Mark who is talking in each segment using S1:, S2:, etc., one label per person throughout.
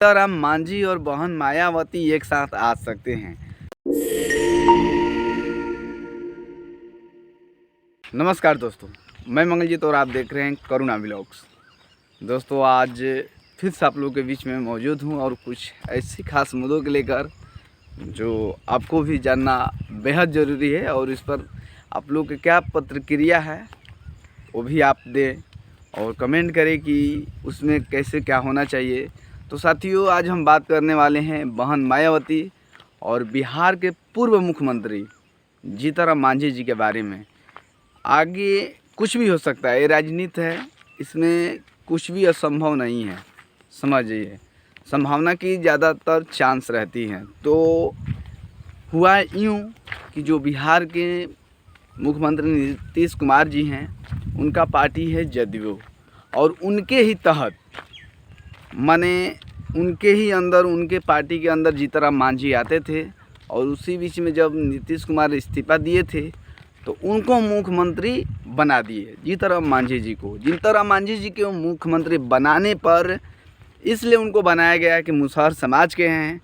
S1: जीतन राम मांझी और बहन मायावती एक साथ आ सकते हैं। नमस्कार दोस्तों, मैं मंगलजीत और आप देख रहे हैं करुणा व्लॉग्स। दोस्तों, आज फिर से आप लोगों के बीच में मौजूद हूं और कुछ ऐसी खास मुद्दों को लेकर जो आपको भी जानना बेहद ज़रूरी है और इस पर आप लोग की क्या प्रतिक्रिया है वो भी आप दें और कमेंट करें कि उसमें कैसे क्या होना चाहिए। तो साथियों, आज हम बात करने वाले हैं बहन मायावती और बिहार के पूर्व मुख्यमंत्री जीतन राम मांझी जी के बारे में। आगे कुछ भी हो सकता है, ये राजनीति है, इसमें कुछ भी असंभव नहीं है। समझिए, संभावना की ज़्यादातर चांस रहती हैं। तो हुआ यूँ कि जो बिहार के मुख्यमंत्री नीतीश कुमार जी हैं, उनका पार्टी है जदयू और उनके ही तहत माने उनके ही अंदर, उनके पार्टी के अंदर जीतन राम मांझी आते थे और उसी बीच में जब नीतीश कुमार इस्तीफा दिए थे तो उनको मुख्यमंत्री बना दिए जीतन राम मांझी जी को। जीतन राम मांझी जी के मुख्यमंत्री बनाने पर इसलिए उनको बनाया गया कि मुसहर समाज के हैं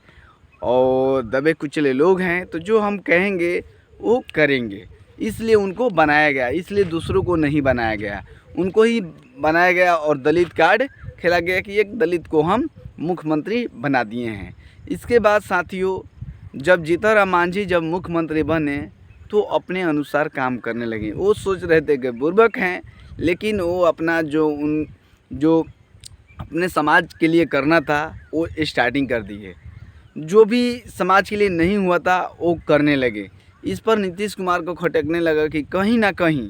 S1: और दबे कुचले लोग हैं, तो जो हम कहेंगे वो करेंगे, इसलिए उनको बनाया गया। इसलिए दूसरों को नहीं बनाया गया, उनको ही बनाया गया और दलित कार्ड खेला गया कि एक दलित को हम मुख्यमंत्री बना दिए हैं। इसके बाद साथियों, जब जीतन राम मांझी जब मुख्यमंत्री बने तो अपने अनुसार काम करने लगे। वो सोच रहे थे कि बुर्बक हैं, लेकिन वो अपना जो अपने समाज के लिए करना था वो स्टार्टिंग कर दिए। जो भी समाज के लिए नहीं हुआ था वो करने लगे। इस पर नीतीश कुमार को खटकने लगा कि कहीं ना कहीं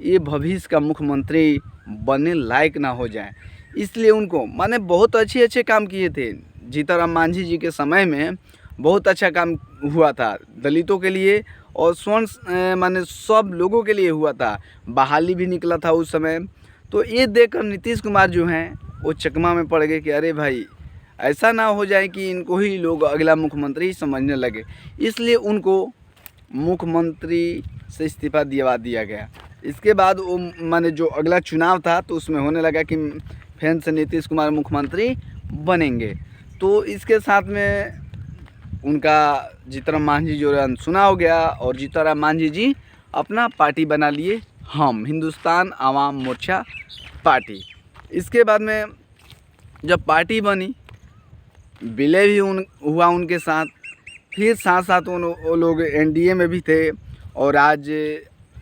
S1: ये भविष्य का मुख्यमंत्री बनने लायक ना हो जाए। इसलिए उनको माने बहुत अच्छे काम किए थे। जीतन राम मांझी जी के समय में बहुत अच्छा काम हुआ था दलितों के लिए और स्वर्ण माने सब लोगों के लिए हुआ था। बहाली भी निकला था उस समय। तो ये देखकर नीतीश कुमार जो हैं वो चकमा में पड़ गए कि अरे भाई, ऐसा ना हो जाए कि इनको ही लोग अगला मुख्यमंत्री समझने लगे। इसलिए उनको मुख्यमंत्री से इस्तीफा दिलवा दिया गया। इसके बाद वो माने जो अगला चुनाव था तो उसमें होने लगा कि फिर से नीतीश कुमार मुख्यमंत्री बनेंगे। तो इसके साथ में उनका जीतन राम मांझी जो सुना हो गया और जीतन राम मांझी जी अपना पार्टी बना लिए, हम हिंदुस्तान आवाम मोर्चा पार्टी। इसके बाद में जब पार्टी बनी, विलय भी हुआ उनके साथ। फिर साथ साथ वो लोग एनडीए में भी थे और आज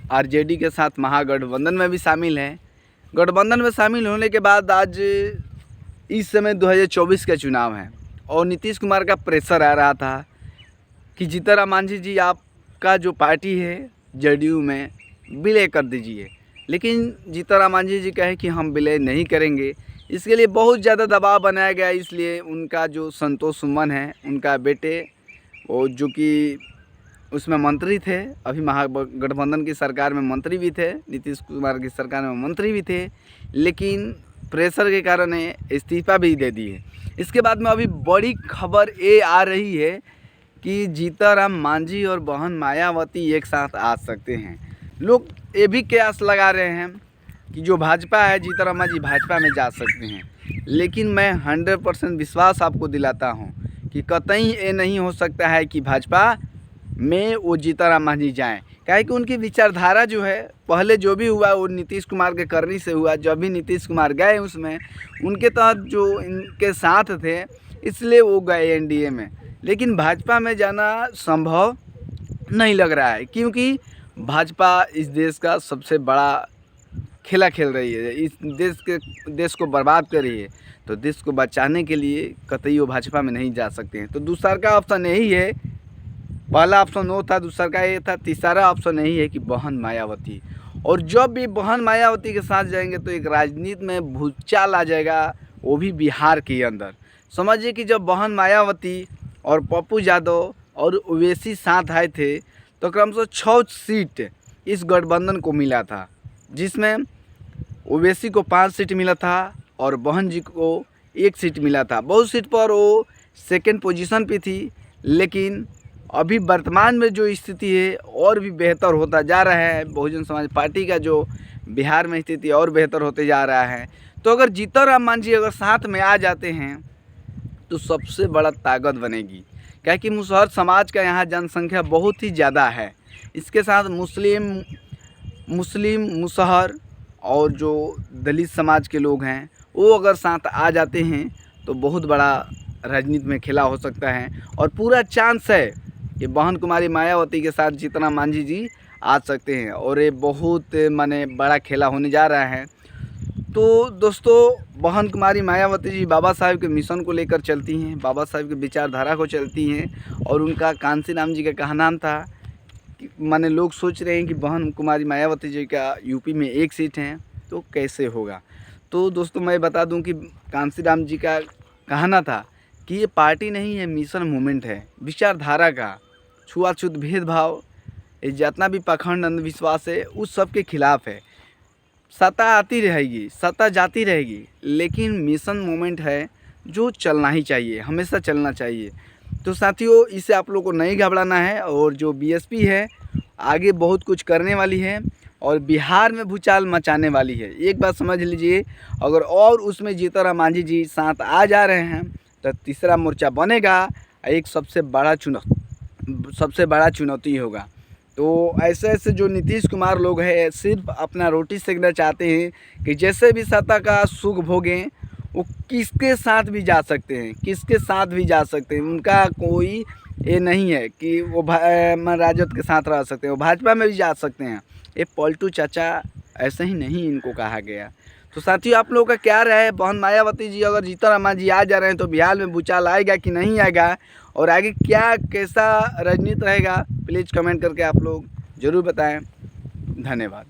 S1: आरजेडी के साथ महागठबंधन में भी शामिल हैं। गठबंधन में शामिल होने के बाद आज इस समय 2024 का चुनाव है और नीतीश कुमार का प्रेशर आ रहा था कि जीतन राम मांझी जी, आपका जो पार्टी है जदयू में विलय कर दीजिए। लेकिन जीतन राम मांझी जी कहे कि हम विलय नहीं करेंगे। इसके लिए बहुत ज़्यादा दबाव बनाया गया। इसलिए उनका जो संतोष सुमन है, उनका बेटे, वो जो कि उसमें मंत्री थे, अभी महागठबंधन की सरकार में मंत्री भी थे, नीतीश कुमार की सरकार में मंत्री भी थे, लेकिन प्रेशर के कारण इस्तीफा भी दे दिए। इसके बाद में अभी बड़ी खबर ये आ रही है कि जीतन राम मांझी और बहन मायावती एक साथ आ सकते हैं। लोग ये भी कयास लगा रहे हैं कि जो भाजपा है, जीतन राम मांझी भाजपा में जा सकते हैं। लेकिन मैं 100% विश्वास आपको दिलाता हूँ कि कतई ये नहीं हो सकता है कि भाजपा में वो जीतन राम मांझी जाएँ। क्या है कि उनकी विचारधारा जो है, पहले जो भी हुआ वो नीतीश कुमार के करनी से हुआ। जब भी नीतीश कुमार गए उसमें उनके तहत जो इनके साथ थे, इसलिए वो गए एनडीए में। लेकिन भाजपा में जाना संभव नहीं लग रहा है, क्योंकि भाजपा इस देश का सबसे बड़ा खेला खेल रही है, इस देश को बर्बाद कर रही है। तो देश को बचाने के लिए कतई वो भाजपा में नहीं जा सकते हैं। तो दूसरा का ऑप्शन यही है। पहला ऑप्शन वो था, दूसरा का ये था, तीसरा ऑप्शन यही है कि बहन मायावती। और जब भी बहन मायावती के साथ जाएंगे तो एक राजनीति में भूचाल आ जाएगा, वो भी बिहार के अंदर। समझिए कि जब बहन मायावती और पप्पू यादव और ओवैसी साथ आए थे तो क्रमशः 6 सीट इस गठबंधन को मिला था, जिसमें ओवैसी को 5 सीट मिला था और बहन जी को 1 सीट मिला था। बहुत सीट पर वो सेकेंड पोजीशन पे थी। लेकिन अभी वर्तमान में जो स्थिति है और भी बेहतर होता जा रहा है। बहुजन समाज पार्टी का जो बिहार में स्थिति और बेहतर होते जा रहा है। तो अगर जीतन राम मांझी अगर साथ में आ जाते हैं तो सबसे बड़ा ताकत बनेगी। क्या कि मुसहर समाज का यहाँ जनसंख्या बहुत ही ज़्यादा है। इसके साथ मुस्लिम मुसहर और जो दलित समाज के लोग हैं वो अगर साथ आ जाते हैं तो बहुत बड़ा राजनीति में खेला हो सकता है। और पूरा चांस है कि बहन कुमारी मायावती के साथ जीतन मांझी जी आ सकते हैं और ये बहुत माने बड़ा खेला होने जा रहा है। तो दोस्तों, बहन कुमारी मायावती जी बाबा साहब के मिशन को लेकर चलती हैं, बाबा साहब की विचारधारा को चलती हैं। और उनका कांशीराम जी का कहना था कि माने लोग सोच रहे हैं कि बहन कुमारी मायावती जी का यूपी में 1 सीट है तो कैसे होगा। तो दोस्तों, मैं बता दूं कि कांशीराम जी का कहना था कि ये पार्टी नहीं है, मिशन मूवमेंट है, विचारधारा का, छुआछूत भेदभाव, ये जितना भी पाखंड अंधविश्वास है उस सब के खिलाफ है। सत्ता आती रहेगी, सत्ता जाती रहेगी, लेकिन मिशन मूवमेंट है जो चलना ही चाहिए, हमेशा चलना चाहिए। तो साथियों, इससे आप लोगों को नहीं घबराना है। और जो बीएसपी है आगे बहुत कुछ करने वाली है और बिहार में भूचाल मचाने वाली है। एक बात समझ लीजिए, अगर और उसमें जीतन राम मांझी जी साथ आ जा रहे हैं तो तीसरा मोर्चा बनेगा, एक सबसे बड़ा चुनौती होगा। तो ऐसे जो नीतीश कुमार लोग हैं सिर्फ अपना रोटी सेकना चाहते हैं कि जैसे भी सत्ता का सुख भोगें, वो किसके साथ भी जा सकते हैं, किसके साथ भी जा सकते हैं। उनका कोई ये नहीं है कि वो राजद के साथ रह सकते हैं, वो भाजपा में भी जा सकते हैं। ये पलटू चाचा ऐसे ही नहीं इनको कहा गया। तो साथियों, आप लोगों का क्या राय है? बहन मायावती जी अगर जीतन राम मांझी आ जा रहे हैं तो बिहार में भूचाल आएगा कि नहीं आएगा, और आगे कैसा राजनीति रहेगा, प्लीज़ कमेंट करके आप लोग ज़रूर बताएं। धन्यवाद।